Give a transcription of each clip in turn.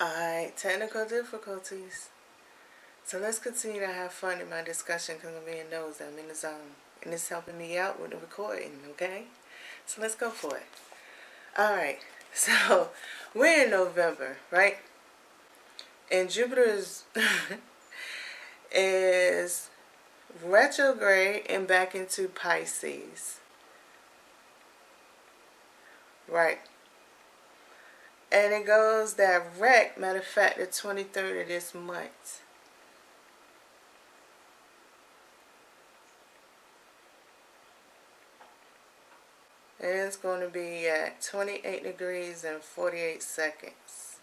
Alright, technical difficulties. So let's continue to have fun in my discussion because I'm being nosy. I'm in the zone. And it's helping me out with the recording, okay? So let's go for it. Alright, so we're in November, right? And Jupiter is retrograde and back into Pisces. Right. And it goes direct, matter of fact, the 23rd of this month. And it's going to be at 28 degrees and 48 seconds.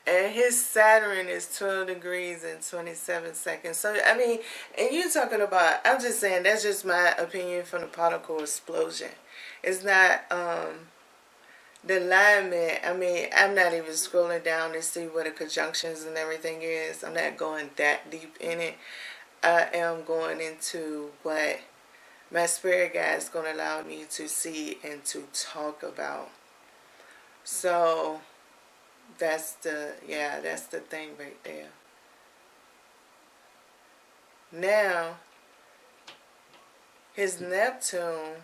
And his Saturn is 12 degrees and 27 seconds. So, I mean, and you're talking about, I'm just saying, that's just my opinion from the particle explosion. It's not, the alignment, I mean, I'm not even scrolling down to see what the conjunctions and everything is. I'm not going that deep in it. I am going into what my spirit guide is going to allow me to see and to talk about. So that's the thing right there. Now, his Neptune,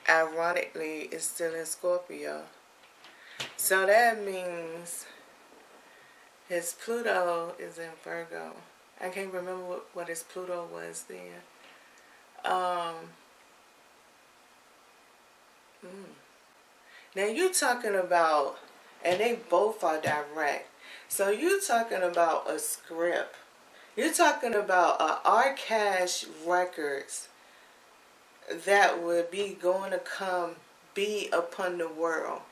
ironically, is still in Scorpio. So that means his Pluto is in Virgo. I can't remember what his Pluto was then. Now you talking about, and they both are direct. So you talking about a script. You're talking about Arcash records that would be going to be upon the world.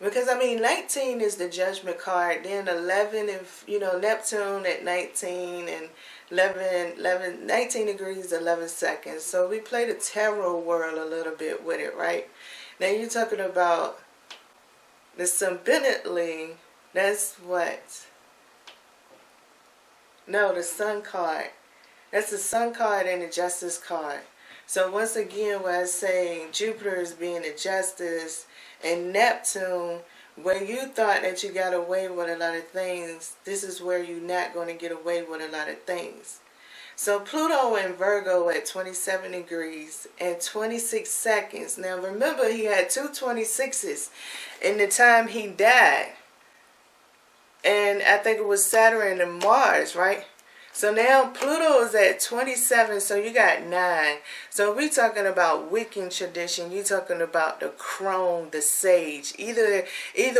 Because, I mean, 19 is the judgment card. Then 11, if, Neptune at 19 and 19 degrees, 11 seconds. So we play the tarot world a little bit with it, right? Now you're talking about the Symbiotically, that's what? No, the Sun card. That's the Sun card and the Justice card. So once again, when I say Jupiter is being the Justice, and Neptune, when you thought that you got away with a lot of things, this is where you're not going to get away with a lot of things. So Pluto in Virgo at 27 degrees and 26 seconds. Now remember, he had two 26s in the time he died. And I think it was Saturn and Mars, right? So now Pluto is at 27, so you got 9. So we talking about Wiccan tradition. You talking about the crone, the sage. Either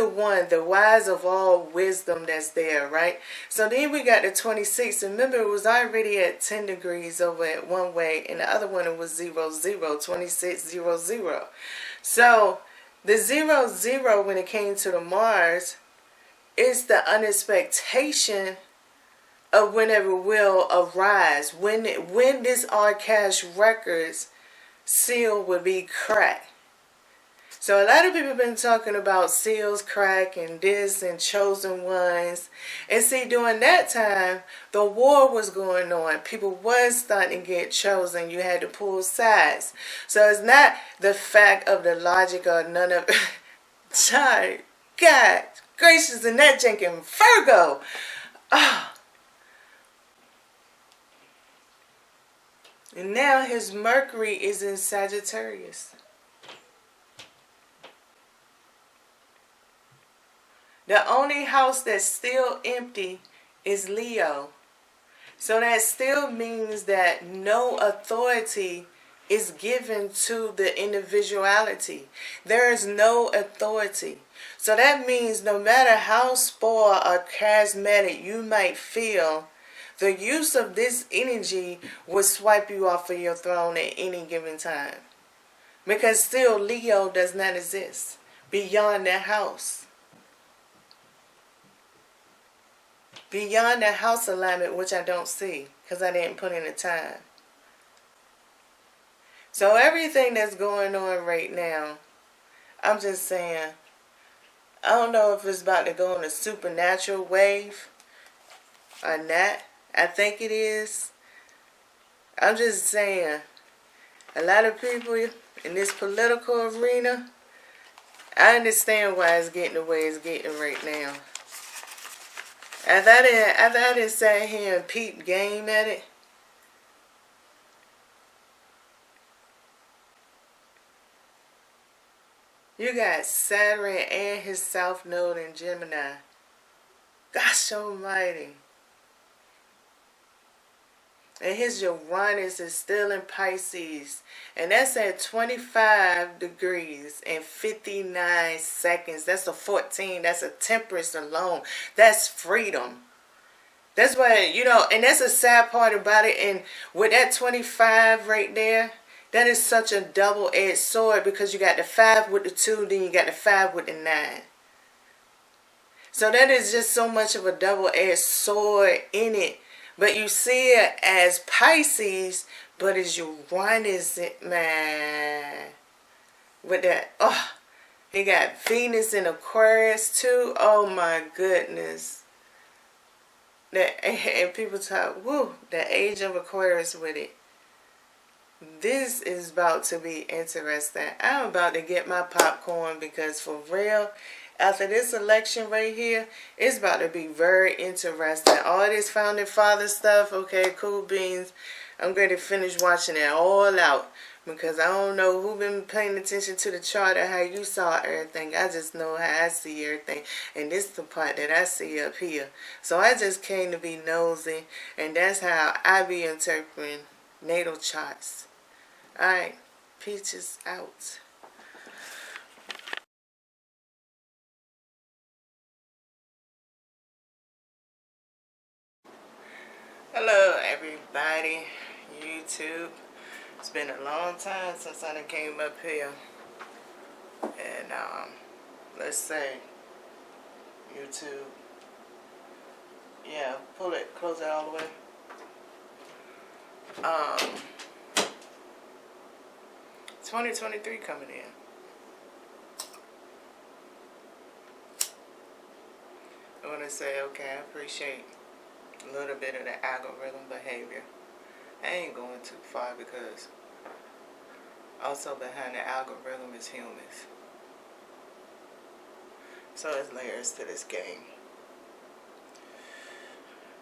one, the wise of all wisdom that's there, right? So then we got the 26. Remember, it was already at 10 degrees over at one way, and the other one it was 0, 0, 26, 0, 0. So the 0, 0 when it came to the Mars is the unexpectation of whenever will arise, when this Arcash records seal will be cracked. So a lot of people have been talking about seals crack and this and chosen ones. And see, during that time, the war was going on. People was starting to get chosen. You had to pull sides. So it's not the fact of the logic or none of it. God gracious, and that Jenkins Virgo. And now his Mercury is in Sagittarius. The only house that's still empty is Leo. So that still means that no authority is given to the individuality. There is no authority. So that means no matter how spoiled or charismatic you might feel, the use of this energy will swipe you off of your throne at any given time. Because still Leo does not exist beyond that house. Beyond that house alignment, which I don't see because I didn't put in the time. So everything that's going on right now, I'm just saying, I don't know if it's about to go on a supernatural wave or not. I think it is. I'm just saying, a lot of people in this political arena, I understand why it's getting the way it's getting right now. After I didn't sit here and peep game at it, you got Saturn and his South Node in Gemini. Gosh almighty. And his Uranus is still in Pisces. And that's at 25 degrees and 59 seconds. That's a 14. That's a temperance alone. That's freedom. That's why, and that's a sad part about it. And with that 25 right there, that is such a double-edged sword, because you got the 5 with the 2, then you got the 5 with the 9. So that is just so much of a double-edged sword in it. But you see it as Pisces, but it's Uranus, man. With that, he got Venus in Aquarius too. Oh my goodness. And people talk, the age of Aquarius with it. This is about to be interesting. I'm about to get my popcorn, because for real, after this election right here, it's about to be very interesting. All this founding father stuff, okay, cool beans. I'm going to finish watching it all out, because I don't know who been paying attention to the chart or how you saw everything. I just know how I see everything, and this is the part that I see up here. So I just came to be nosy, and that's how I be interpreting natal charts. Alright, peaches out. Hello everybody, YouTube. It's been a long time since I done came up here. And let's say YouTube. Yeah, pull it, close it all the way. 2023 coming in. I want to say, okay, I appreciate a little bit of the algorithm behavior. I ain't going too far, because also behind the algorithm is humans. So there's layers to this game.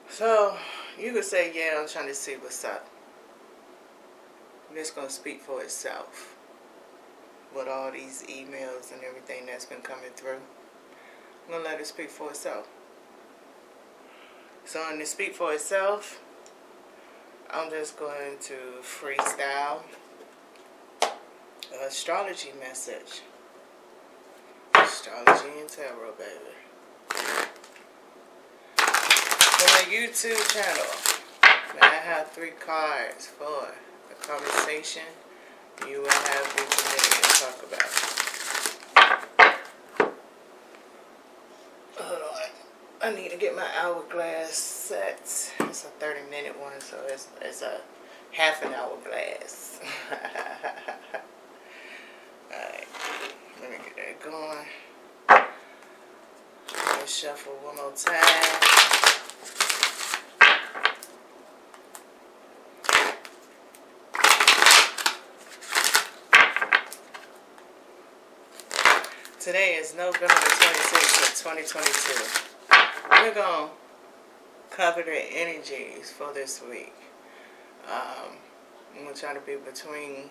So you could say, yeah, I'm trying to see what's up. It's going to speak for itself. With all these emails and everything that's been coming through, I'm going to let it speak for itself. So in the speak for itself, I'm just going to freestyle an astrology message. Astrology and tarot, baby. For my YouTube channel, I have 3 cards for the conversation you will have the permission to talk about. Hold on. I need to get my hourglass set. It's a 30-minute one, so it's a half an hourglass. Alright, let me get that going. Let's shuffle one more time. Today is November the 26th of 2022. We're going to cover the energies for this week. I'm going to try to be between,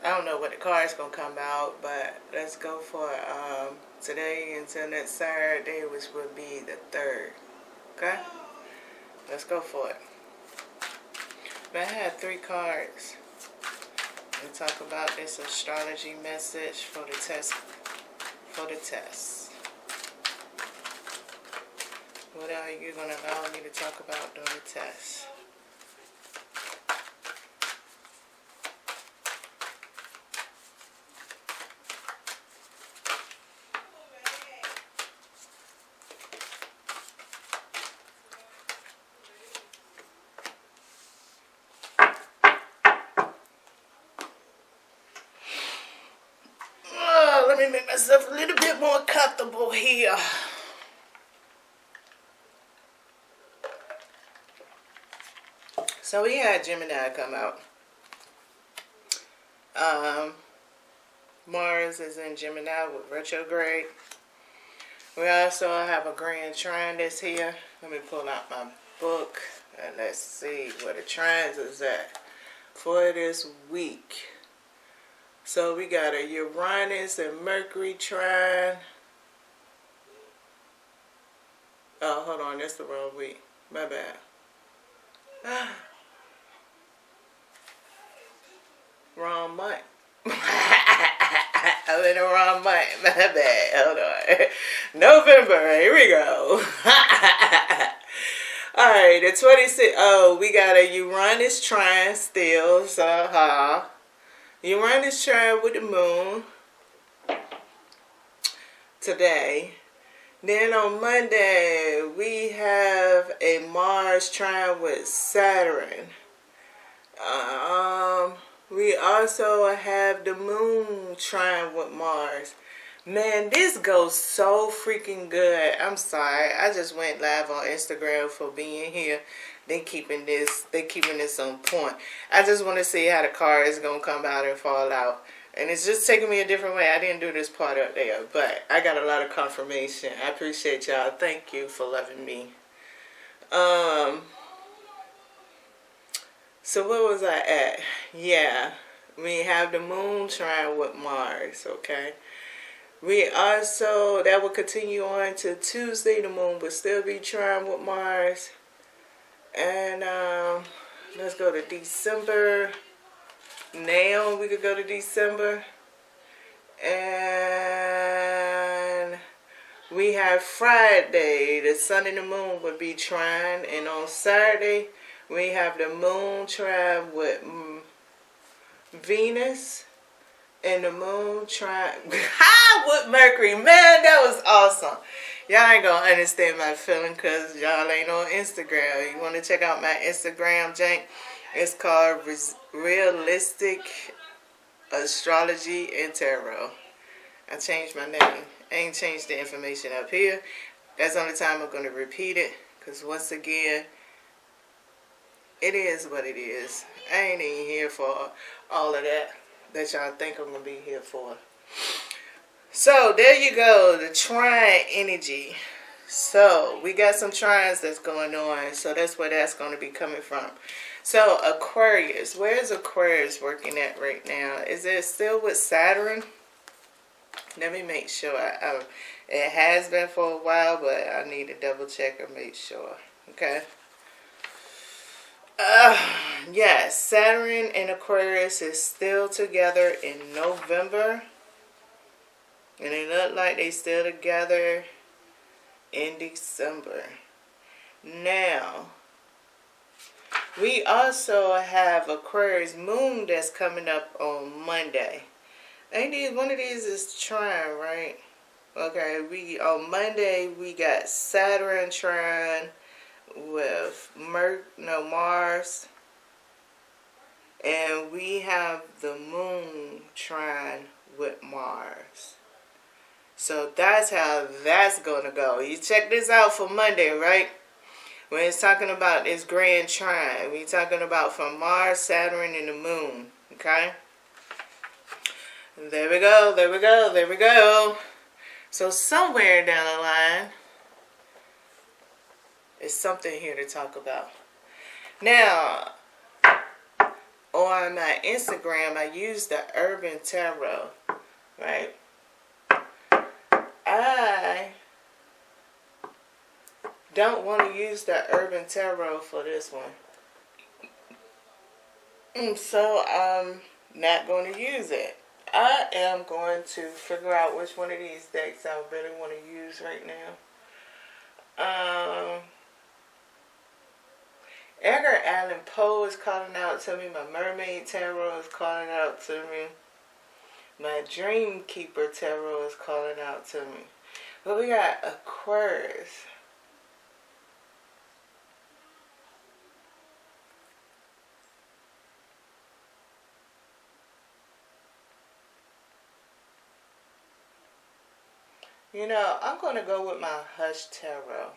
I don't know what the card's going to come out, but let's go for today until next Saturday, which will be the 3rd. Okay? Let's go for it. But I had 3 cards. We'll talk about this astrology message for the test. What are you going to allow me to talk about during the test? Let me make myself a little bit more comfortable here. So we had Gemini come out. Mars is in Gemini with retrograde. We also have a grand trine that's here. Let me pull out my book and let's see where the trines is at for this week. So we got a Uranus and Mercury trine. Oh, hold on, that's the wrong week. My bad. Wrong month. I'm in the wrong month. My bad. Hold on. November. Here we go. Alright, the 26th. Oh, we got a Uranus trine still. So, Uranus trine with the moon today. Then on Monday, we have a Mars trine with Saturn. We also have the moon trine with Mars. Man, this goes so freaking good. I'm sorry. I just went live on Instagram for being here. They keeping this on point. I just want to see how the car is going to come out and fall out. And it's just taking me a different way. I didn't do this part up there, but I got a lot of confirmation. I appreciate y'all. Thank you for loving me. So where was I at? Yeah, we have the moon trine with Mars, okay? We also, that will continue on to Tuesday. The moon will still be trine with Mars. And let's go to December. Now we could go to December. And we have Friday. The sun and the moon would be trine. And on Saturday, we have the moon trine with Venus. And the moon trine with Mercury. Man, that was awesome. Y'all ain't gonna understand my feeling because y'all ain't on Instagram. You want to check out my Instagram, Jank? It's called Realistic Astrology and Tarot. I changed my name. I ain't changed the information up here. That's the only time I'm going to repeat it. Because once again, it is what it is. I ain't even here for all of that y'all think I'm going to be here for. So, there you go. The trine energy. So, we got some trines that's going on. So, that's where that's going to be coming from. So, Aquarius. Where is Aquarius working at right now? Is it still with Saturn? Let me make sure. It has been for a while, but I need to double check and make sure. Okay. Yes, Saturn and Aquarius is still together in November. And it look like they still together in December. Now, we also have Aquarius moon that's coming up on Monday. Ain't one of these is trine, right? Okay, on Monday we got Saturn trine with Mars. And we have the moon trine with Mars. So that's how that's going to go. You check this out for Monday, right? When it's talking about this grand trine, we're talking about from Mars, Saturn, and the moon. Okay? There we go, there we go, there we go. So somewhere down the line, there's something here to talk about. Now, on my Instagram, I use the Urban Tarot, right? I don't want to use the Urban Tarot for this one. So I'm not going to use it. I am going to figure out which one of these decks I really want to use right now. Edgar Allan Poe is calling out to me. My Mermaid Tarot is calling out to me. My Dream Keeper Tarot is calling out to me. But we got Aquarius. You know, I'm going to go with my Hush Tarot.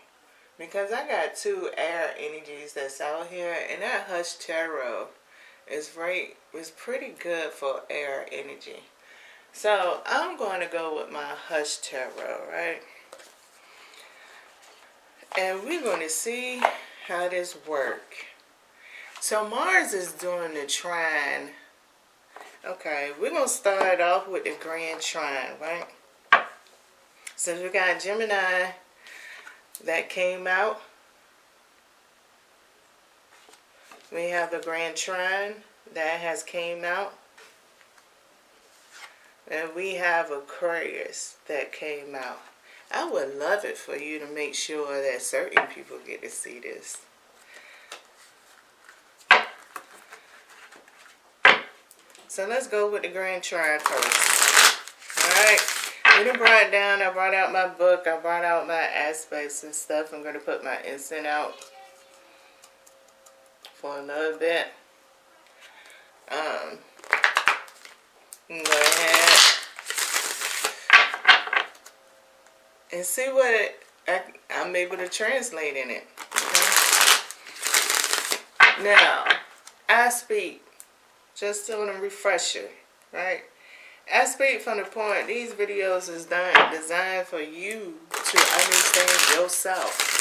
Because I got two air energies that's out here, and that Hush Tarot is pretty good for air energy. So I'm going to go with my Hush Tarot, right? And we're going to see how this works. So Mars is doing the trine. Okay, we're going to start off with the Grand Trine, right? So we got Gemini that came out. We have the Grand Trine that has came out. And we have Aquarius that came out. I would love it for you to make sure that certain people get to see this. So let's go with the Grand Trine first. Alright. We done brought it down. I brought out my book. I brought out my aspects and stuff. I'm going to put my incense out for another bit. Go ahead and see what I'm able to translate in it. Okay? Now, I speak just on a refresher, right? I speak from the point these videos is designed for you to understand yourself.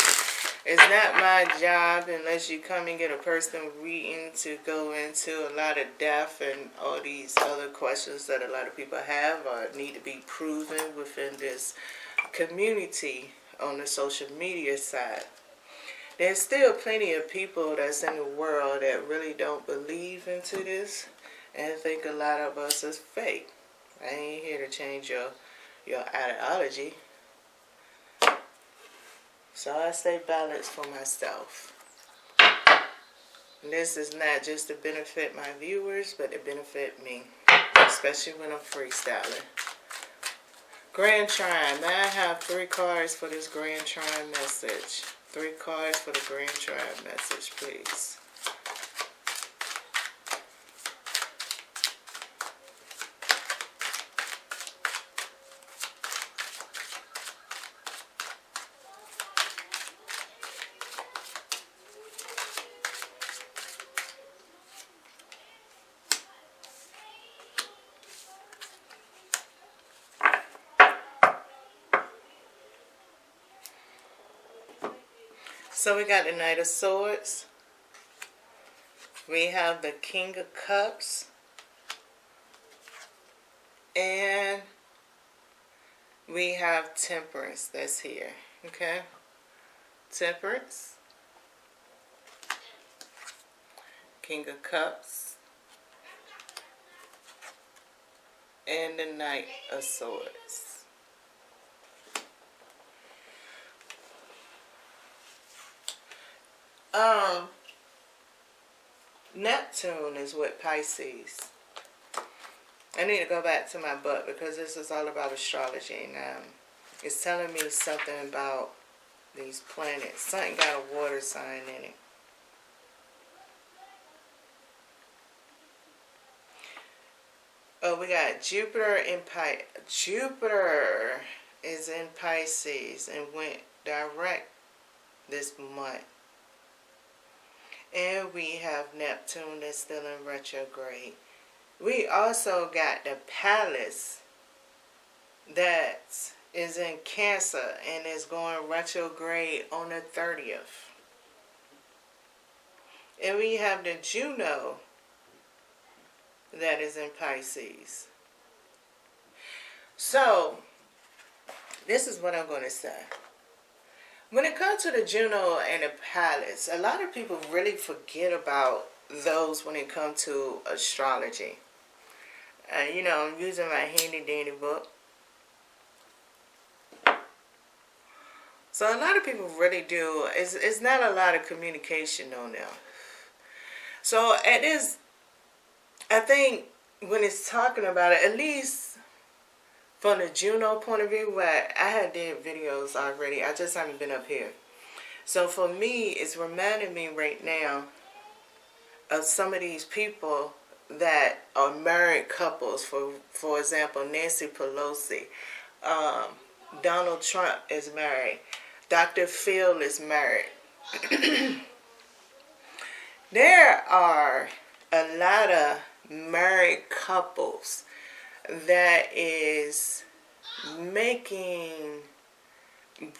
It's not my job, unless you come and get a personal reading, to go into a lot of depth and all these other questions that a lot of people have or need to be proven within this community on the social media side. There's still plenty of people that's in the world that really don't believe into this and think a lot of us is fake. I ain't here to change your ideology. So I stay balanced for myself. And this is not just to benefit my viewers, but to benefit me, especially when I'm freestyling. Grand Trine. May I have 3 cards for this Grand Trine message? 3 cards for the Grand Trine message, please. So we got the Knight of Swords. We have the King of Cups. And we have Temperance that's here. Okay? Temperance. King of Cups. And the Knight of Swords. Neptune is with Pisces. I need to go back to my book because this is all about astrology now. It's telling me something about these planets. Something got a water sign in it. Oh, we got Jupiter in Pisces. Jupiter is in Pisces and went direct this month. And we have Neptune that's still in retrograde. We also got the Palace that is in Cancer and is going retrograde on the 30th. And we have the Juno that is in Pisces. So, this is what I'm going to say. When it comes to the Juno and the Palace, a lot of people really forget about those when it comes to astrology. You know, I'm using my handy dandy book. So a lot of people really do. It's not a lot of communication on them. So at this, I think when it's talking about it, at least from the Juno point of view, where I had did videos already, I just haven't been up here. So for me, it's reminding me right now of some of these people that are married couples. For example, Nancy Pelosi, Donald Trump is married. Dr. Phil is married. There are a lot of married couples that is making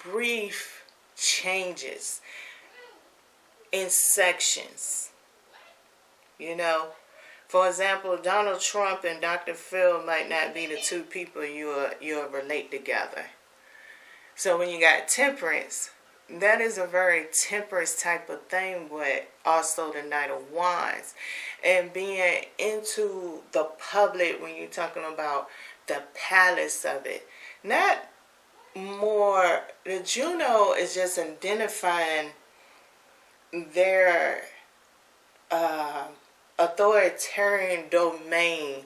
brief changes in sections. You know, for example, Donald Trump and Dr. Phil might not be the two people you'll relate together. So when you got temperance, that is a very temperance type of thing, with also the Knight of Wands. And being into the public when you're talking about the palace of it. Not more, the Juno is just identifying their authoritarian domain.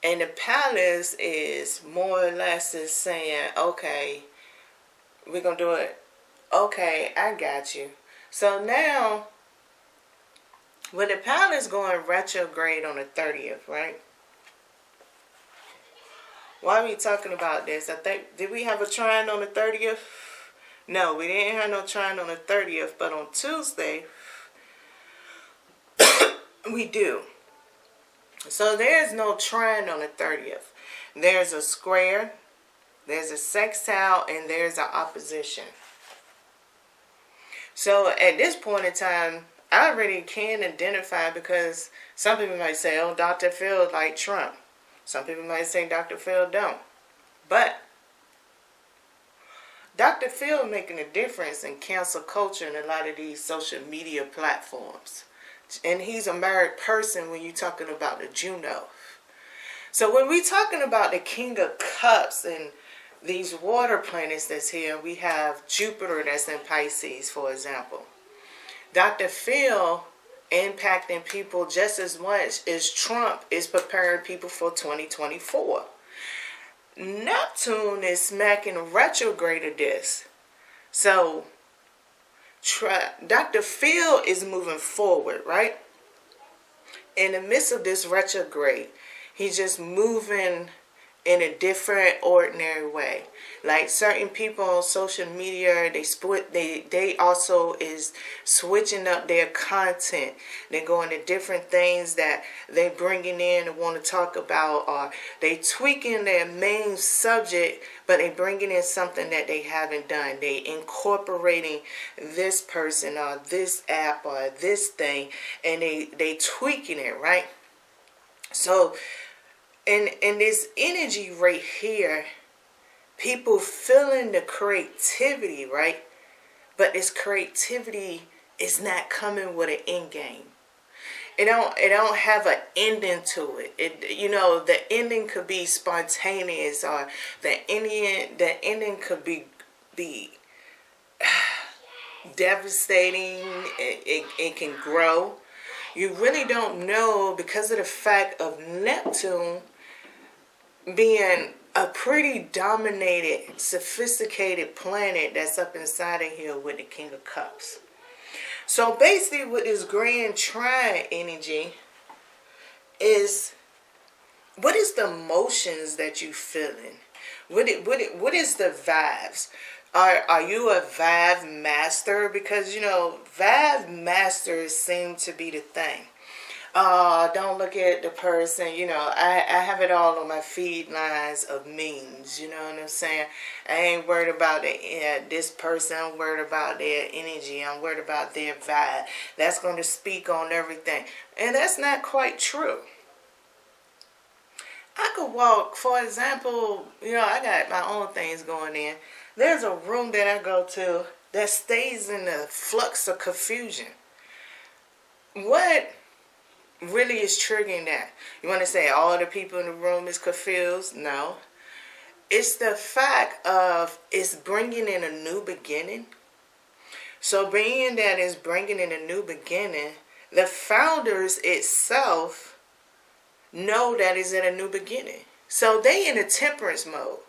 And the palace is more or less is saying, okay, we're going to do it. Okay, I got you. So now, with the palace going retrograde on the 30th, right? Why are we talking about this? I think, did we have a trine on the 30th? No, we didn't have no trine on the 30th, but on Tuesday, we do. So there's no trine on the 30th. There's a square, there's a sextile, and there's an opposition. So at this point in time, I already can identify, because some people might say, oh, Dr. Phil like Trump. Some people might say Dr. Phil don't. But Dr. Phil making a difference in cancel culture and a lot of these social media platforms. And he's a married person when you're talking about the Juno. So when we're talking about the King of Cups and these water planets that's here, we have Jupiter that's in Pisces, for example. Dr. Phil impacting people just as much as Trump is preparing people for 2024. Neptune is smacking retrograde of this. So Dr. Phil is moving forward, right? In the midst of this retrograde, he's just moving in a different, ordinary way. Like certain people on social media, they also is switching up their content. They're going to different things that they bringing in and want to talk about, or they tweaking their main subject, but they bringing in something that they haven't done. They incorporating this person or this app or this thing, and they tweaking it, right? So in this energy right here, people feeling the creativity, right? But this creativity is not coming with an end game. It don't have an ending to it. The ending could be spontaneous, or the ending could be devastating. It can grow. You really don't know, because of the fact of Neptune being a pretty dominated, sophisticated planet that's up inside of here with the King of Cups. So basically with this grand trine energy is, what is the emotions that you feeling? What is the vibes? Are you a vibe master? Because, vibe masters seem to be the thing. Don't look at the person, I have it all on my feed lines of memes, you know what I'm saying? I ain't worried about this person, I'm worried about their energy, I'm worried about their vibe. That's going to speak on everything. And that's not quite true. I could walk, for example, I got my own things going in. There's a room that I go to that stays in the flux of confusion. What really is triggering that? You want to say all the people in the room is confused? No. It's the fact of it's bringing in a new beginning. So being that it's bringing in a new beginning, the founders itself know that it's in a new beginning. So they in a temperance mode.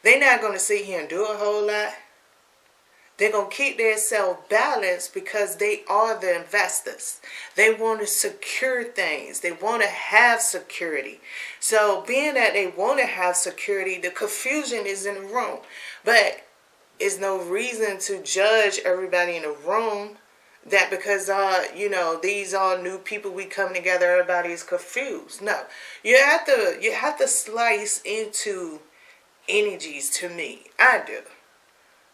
They're not going to sit here and do a whole lot. They're going to keep their self balanced, because they are the investors. They want to secure things. They want to have security. So being that they want to have security, the confusion is in the room. But is no reason to judge everybody in the room. That because you know, these all new people, we come together, everybody's confused. No, you have to slice into energies. To me, I do,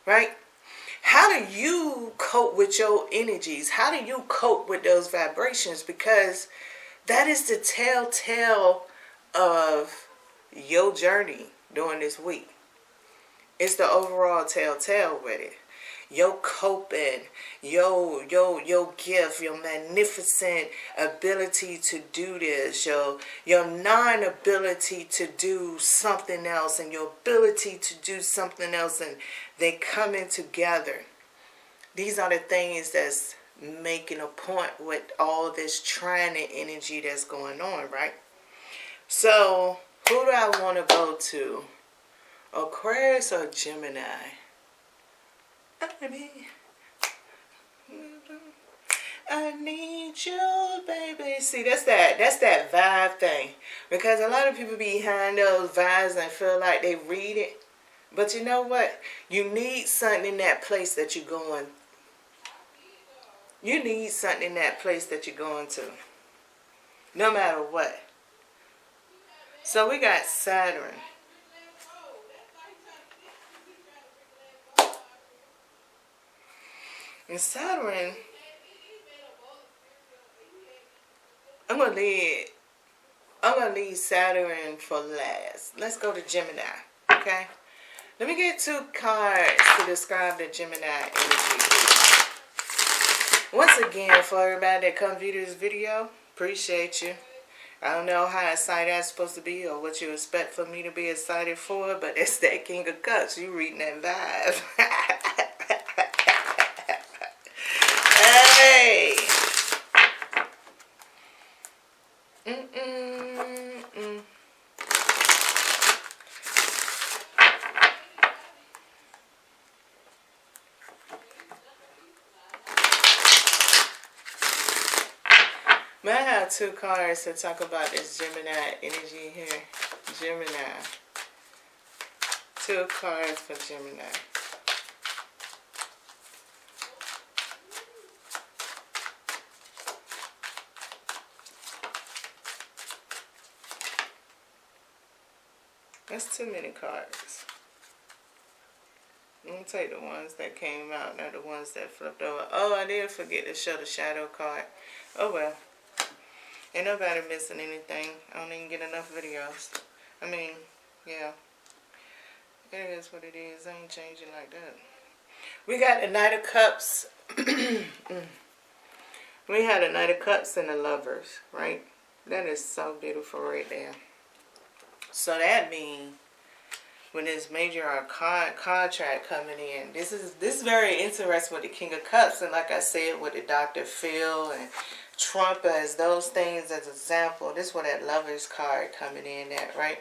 right? How do you cope with your energies? How do you cope with those vibrations? Because that is the telltale of your journey during this week. It's the overall telltale with it. Your coping, your gift, your magnificent ability to do this, your non-ability to do something else, and your ability to do something else, and they coming together. These are the things that's making a point with all this trying energy that's going on, right? So, who do I want to go to? Aquarius or Gemini? I need you, baby. See, that's that vibe thing. Because a lot of people behind those vibes and feel like they read it. But you know what? You need something in that place that you're going. You need something in that place that you're going to. No matter what. So we got Saturn. And Saturn, I'm gonna leave Saturn for last. Let's go to Gemini. Okay? Let me get 2 cards to describe the Gemini energy. Once again, for everybody that come view this video, appreciate you. I don't know how excited I'm supposed to be or what you expect for me to be excited for, but it's that King of Cups. You reading that vibe. Hey! May I have 2 cards to talk about this Gemini energy here? Gemini. 2 cards for Gemini. That's too many cards. I'm going to take the ones that came out, not the ones that flipped over. Oh, I did forget to show the shadow card. Oh, well. Ain't nobody missing anything. I don't even get enough videos. I mean, yeah. It is what it is. I ain't changing like that. We got the Knight of Cups. We had the Knight of Cups and the Lovers, right? That is so beautiful right there. So that means when this major contract coming in, this is very interesting with the King of Cups, and like I said, with the Dr. Phil and Trump as those things as example. This is where that Lovers card coming in at, right?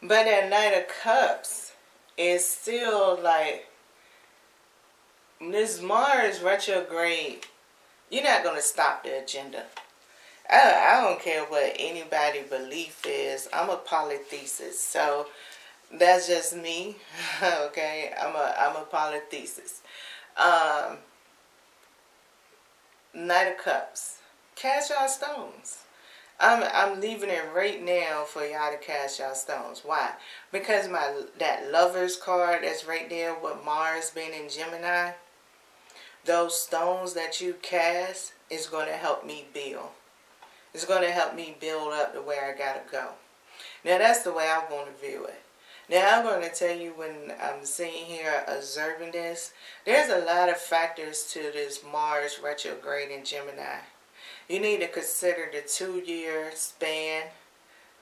But that Knight of Cups is still like this Mars retrograde. You're not gonna stop the agenda. I don't care what anybody belief is. I'm a polytheist, so that's just me. Okay, I'm a polytheist. Knight of Cups. Cast y'all stones. I'm leaving it right now for y'all to cast y'all stones. Why? Because that Lovers card that's right there with Mars being in Gemini, those stones that you cast is going to help me build. It's going to help me build up to where I got to go. Now, that's the way I want to view it. Now, I'm going to tell you, when I'm sitting here observing this, there's a lot of factors to this Mars retrograde in Gemini. You need to consider the 2-year span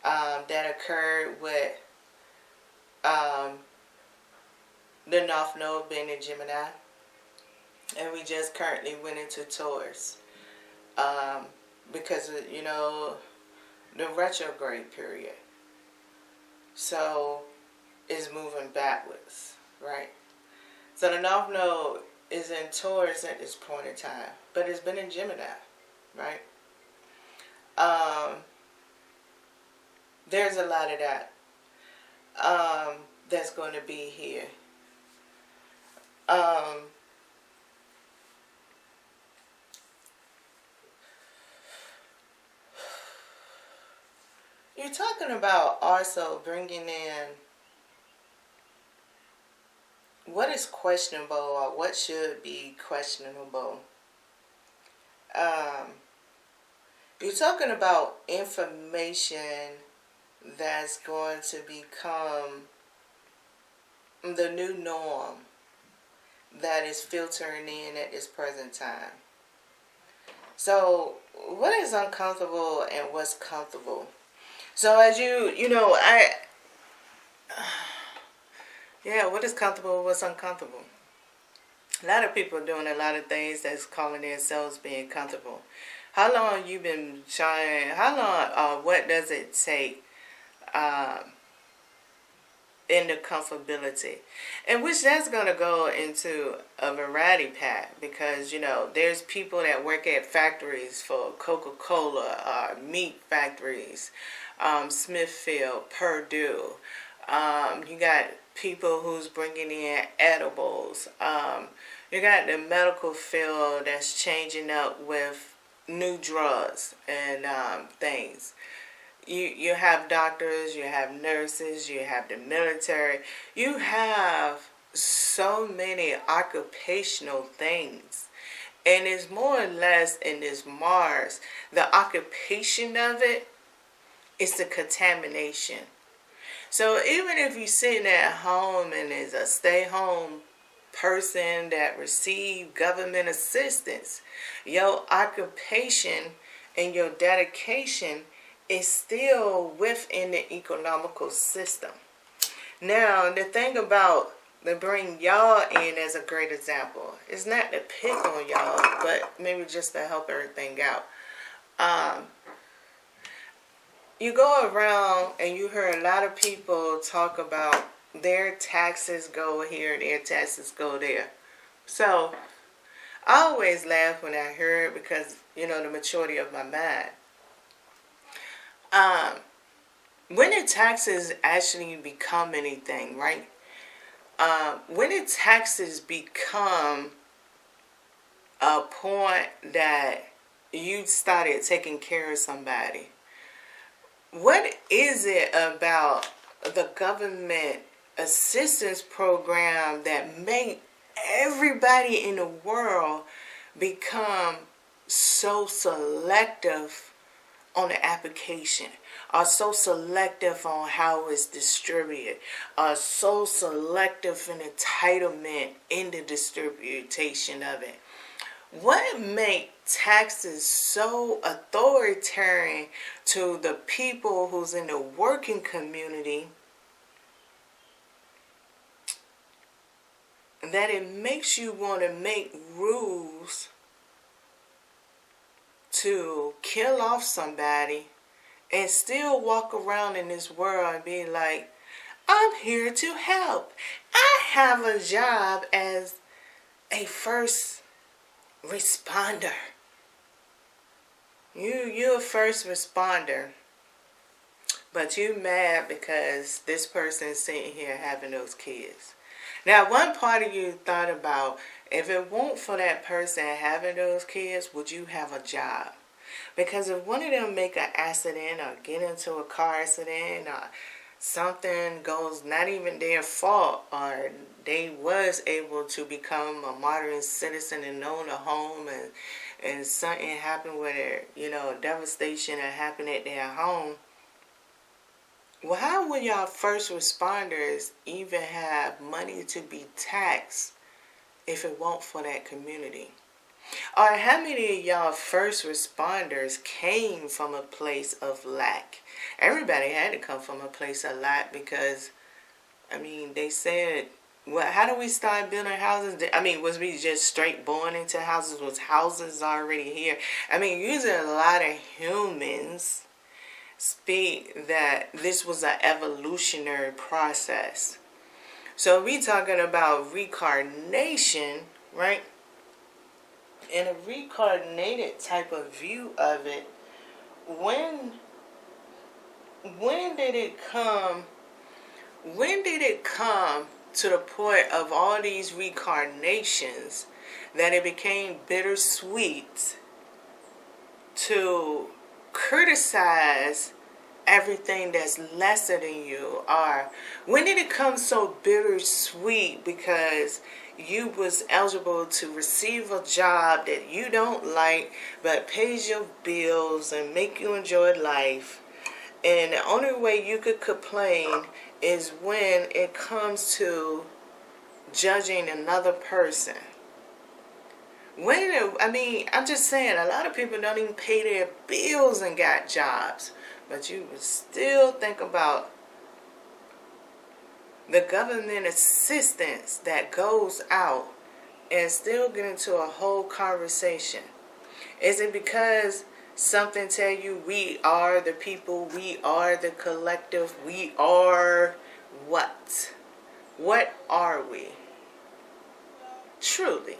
that occurred with the North Node being in Gemini. And we just currently went into Taurus. Because of, you know, the retrograde period. So, it's moving backwards, right? So, the North Node is in Taurus at this point in time. But it's been in Gemini, right? There's a lot of that that's going to be here. Um, you're talking about also bringing in what is questionable or what should be questionable. Um, you're talking about information that's going to become the new norm that is filtering in at this present time. So, what is uncomfortable and what's comfortable? So, as what is comfortable, what's uncomfortable? A lot of people are doing a lot of things that's calling themselves being comfortable. How long you been trying? How long? What does it take? In the comfortability, and which that's going to go into a variety pack, because there's people that work at factories for Coca-Cola, meat factories, Smithfield, Purdue. You got people who's bringing in edibles. You got the medical field that's changing up with new drugs and things. You have doctors, you have nurses, you have the military. You have so many occupational things. And it's more or less in this Mars, the occupation of it is the contamination. So even if you're sitting at home and is a stay-home person that receive government assistance, your occupation and your dedication is still within the economical system. Now, the thing about to bring y'all in as a great example, it's not to pick on y'all, but maybe just to help everything out. You go around and you hear a lot of people talk about their taxes go here, their taxes go there. So, I always laugh when I hear it because, the maturity of my mind. When the taxes actually become anything, right? When the taxes become a point that you started taking care of somebody, what is it about the government assistance program that made everybody in the world become so selective on the application, are so selective on how it's distributed, are so selective in entitlement in the distribution of it? What makes taxes so authoritarian to the people who's in the working community that it makes you want to make rules to kill off somebody and still walk around in this world and be like, I'm here to help. I have a job as a first responder. You're a first responder, but you mad because this person's sitting here having those kids. Now, one part of you thought about, if it weren't for that person having those kids, would you have a job? Because if one of them make an accident or get into a car accident or something goes not even their fault, or they was able to become a modern citizen and own a home, and something happened with it, devastation that happened at their home, well, how would y'all first responders even have money to be taxed if it weren't for that community? Or how many of y'all first responders came from a place of lack? Everybody had to come from a place of lack because, they said, well, how do we start building houses? Was we just straight born into houses? Was houses already here? Using a lot of humans speak that this was an evolutionary process. So we talking about reincarnation, right? In a reincarnated type of view of it, when did it come to the point of all these reincarnations that it became bittersweet to criticize everything that's lesser than you? Or when did it come so bittersweet because you was eligible to receive a job that you don't like but pays your bills and make you enjoy life, and the only way you could complain is when it comes to judging another person? I'm just saying, a lot of people don't even pay their bills and got jobs, but you would still think about the government assistance that goes out and still get into a whole conversation. Is it because something tell you we are the people, we are the collective, we are what? What are we? Truly.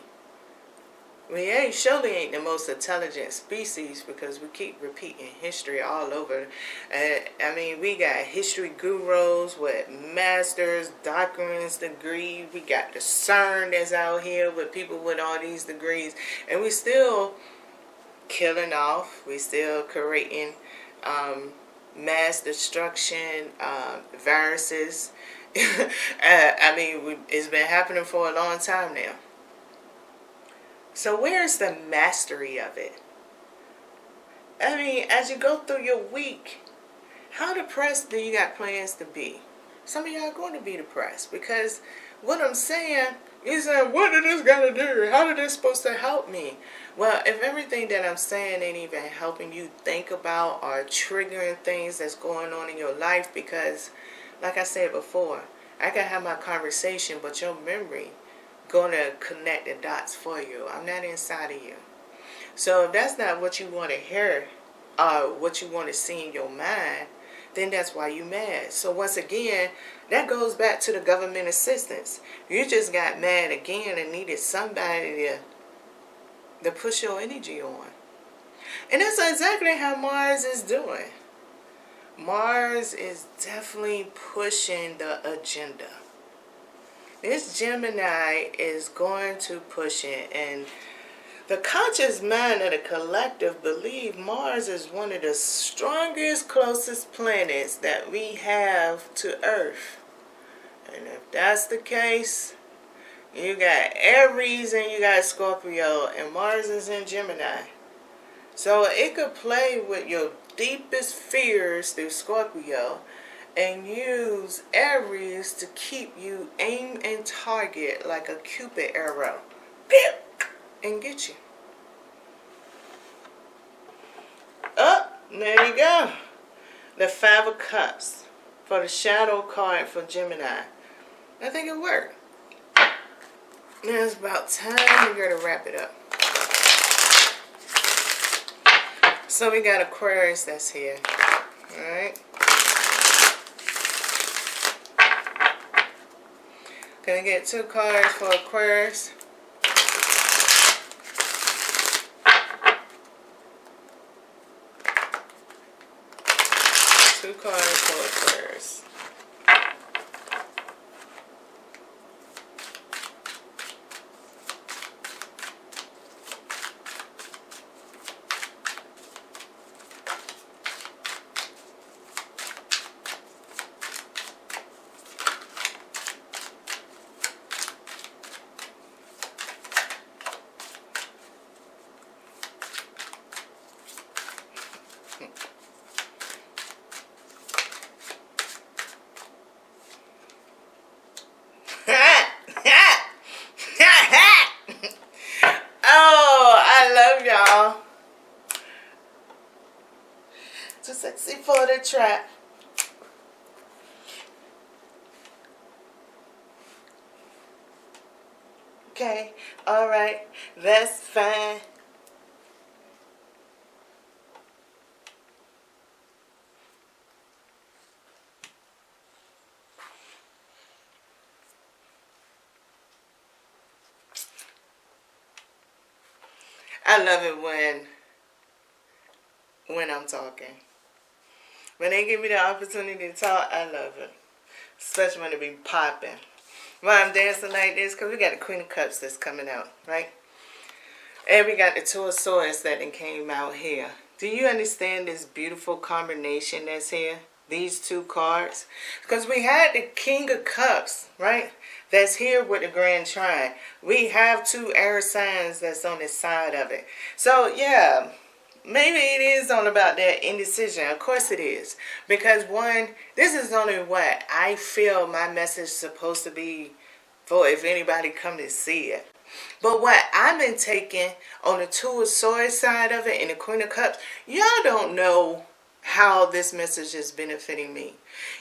We surely ain't the most intelligent species because we keep repeating history all over. We got history gurus with masters, doctorate degrees. We got the CERN that's out here with people with all these degrees. And we still killing off. We still creating mass destruction, viruses. It's been happening for a long time now. So where's the mastery of it? As you go through your week, how depressed do you got plans to be? Some of y'all are going to be depressed because what I'm saying, you say, what did this got to do? How did this supposed to help me? Well, if everything that I'm saying ain't even helping you think about or triggering things that's going on in your life, because like I said before, I can have my conversation, but your memory going to connect the dots for you. I'm not inside of you. So if that's not what you want to hear or what you want to see in your mind, then that's why you mad. So once again, that goes back to the government assistance. You just got mad again and needed somebody to push your energy on. And that's exactly how Mars is doing. Mars is definitely pushing the agenda. This Gemini is going to push it, and the conscious mind of the collective believe Mars is one of the strongest, closest planets that we have to Earth. And if that's the case, you got Aries and you got Scorpio, and Mars is in Gemini. So it could play with your deepest fears through Scorpio and use Aries to keep you aim and target like a Cupid arrow. And get you. There you go. The Five of Cups for the shadow card for Gemini. I think it worked. Now it's about time we go to wrap it up. So we got Aquarius that's here. Alright. Gonna get 2 cards for Aquarius. Two cards for Aquarius. Oh, I love y'all. Too sexy for the trap. Okay, alright, that's fine. I love it when I'm talking. When they give me the opportunity to talk, I love it. Especially when it be popping. Why I'm dancing like this? Because we got the Queen of Cups that's coming out, right? And we got the Two of Swords that then came out here. Do you understand this beautiful combination that's here? These two cards? Because we had the King of Cups, right? That's here with the Grand Trine. We have two air signs that's on the side of it. So, yeah, maybe it is all about that indecision. Of course it is. Because one, this is only what I feel my message is supposed to be for if anybody come to see it. But what I've been taking on the Two of Swords side of it and the Queen of Cups, y'all don't know how this message is benefiting me.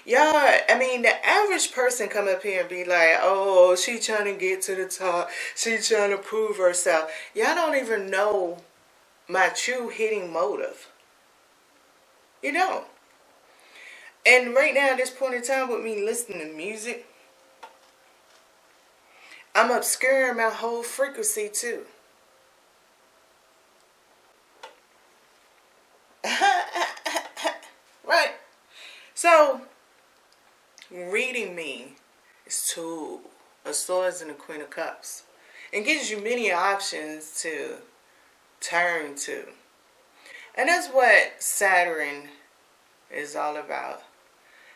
Y'all, I mean, the average person come up here and be like, oh, she trying to get to the top. She trying to prove herself. Y'all don't even know my true hitting motive. You don't. And right now, at this point in time, with me listening to music, I'm obscuring my whole frequency too. Right. So, reading me is Two of Swords and the Queen of Cups. It gives you many options to turn to. And that's what Saturn is all about.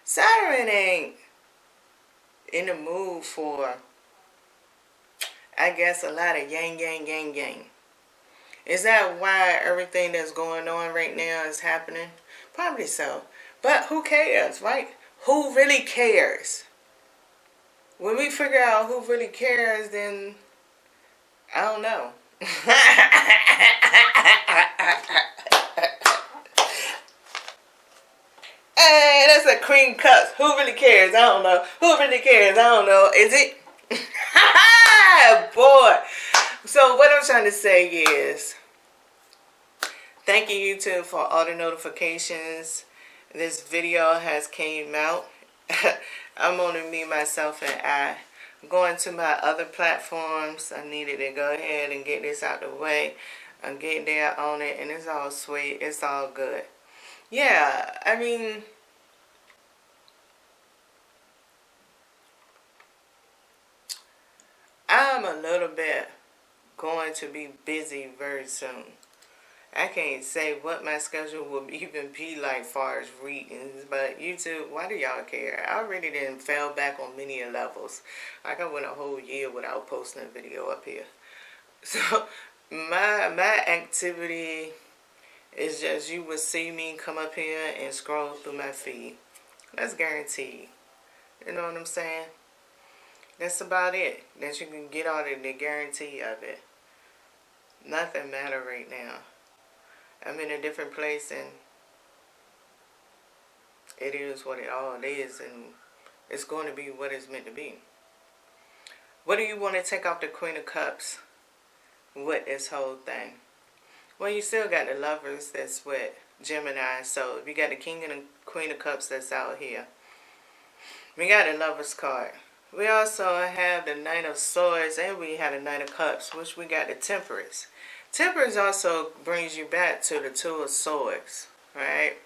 Saturn ain't in the mood for, I guess, a lot of yang, yang, yang, yang. Is that why everything that's going on right now is happening? Probably so. But who cares, right? Who really cares? When we figure out who really cares, then I don't know. Hey, that's a Queen Cups. Who really cares? I don't know. Who really cares? I don't know. Is it? Boy. So what I'm trying to say is, thank you, YouTube, for all the notifications. This video has came out. I'm only me, myself, and I. Going to my other platforms. I needed to go ahead and get this out the way. I'm getting there on it, and it's all sweet. It's all good. Yeah, I mean, I'm a little bit going to be busy very soon. I can't say what my schedule will even be like far as readings, but YouTube, why do y'all care? I already done fell back on many levels. Like I went a whole year without posting a video up here. So my activity is just, you will see me come up here and scroll through my feed. That's guaranteed. You know what I'm saying? That's about it. That you can get all the guarantee of it. Nothing matter right now. I'm in a different place, and it is what it all is, and it's going to be what it's meant to be. What do you want to take off the Queen of Cups with this whole thing? Well, you still got the Lovers that's with Gemini, so we got the King and the Queen of Cups that's out here. We got the Lovers card. We also have the Knight of Swords, and we have the Knight of Cups, which we got the Temperance. Temperance also brings you back to the Two of Swords, right?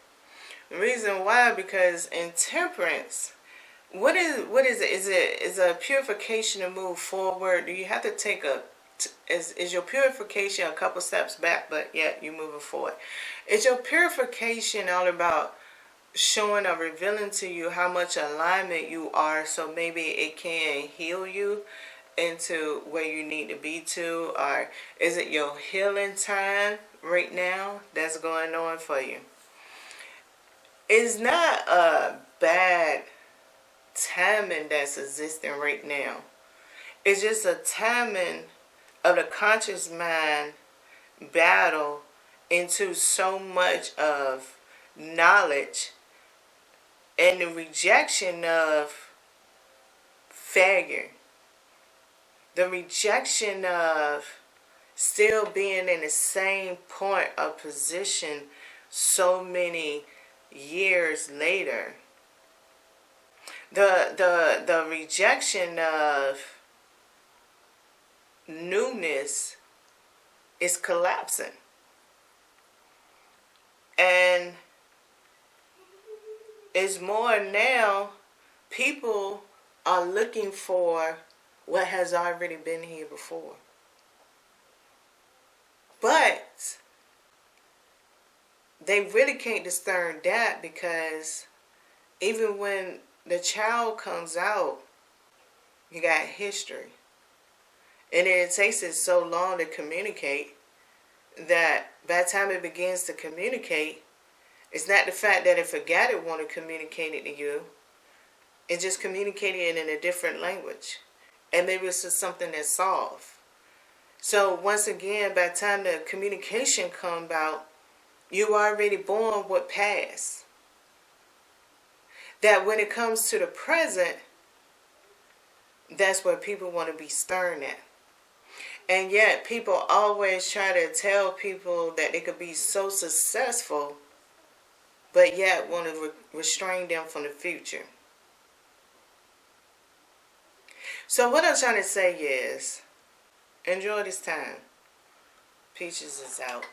The reason why, because in Temperance, what is it? Is a purification to move forward? Do you have to take is your purification a couple steps back, but yet you moving forward? Is your purification all about showing or revealing to you how much alignment you are, so maybe it can heal you into where you need to be to? Or is it your healing time right now that's going on for you? It's not a bad timing that's existing right now. It's just a timing of the conscious mind battle into so much of knowledge and the rejection of failure. The rejection of still being in the same point of position so many years later. The rejection of newness is collapsing. And it's more now, people are looking for what has already been here before. But they really can't discern that, because even when the child comes out, you got history. And it takes it so long to communicate that by the time it begins to communicate, it's not the fact that it forgot it want to communicate it to you. It's just communicating it in a different language. And maybe it's just something that's solved. So once again, by the time the communication comes out, you already born with past. That when it comes to the present, that's where people want to be stern at. And yet people always try to tell people that they could be so successful, but yet want to restrain them from the future. So what I'm trying to say is, enjoy this time. Peaches is out.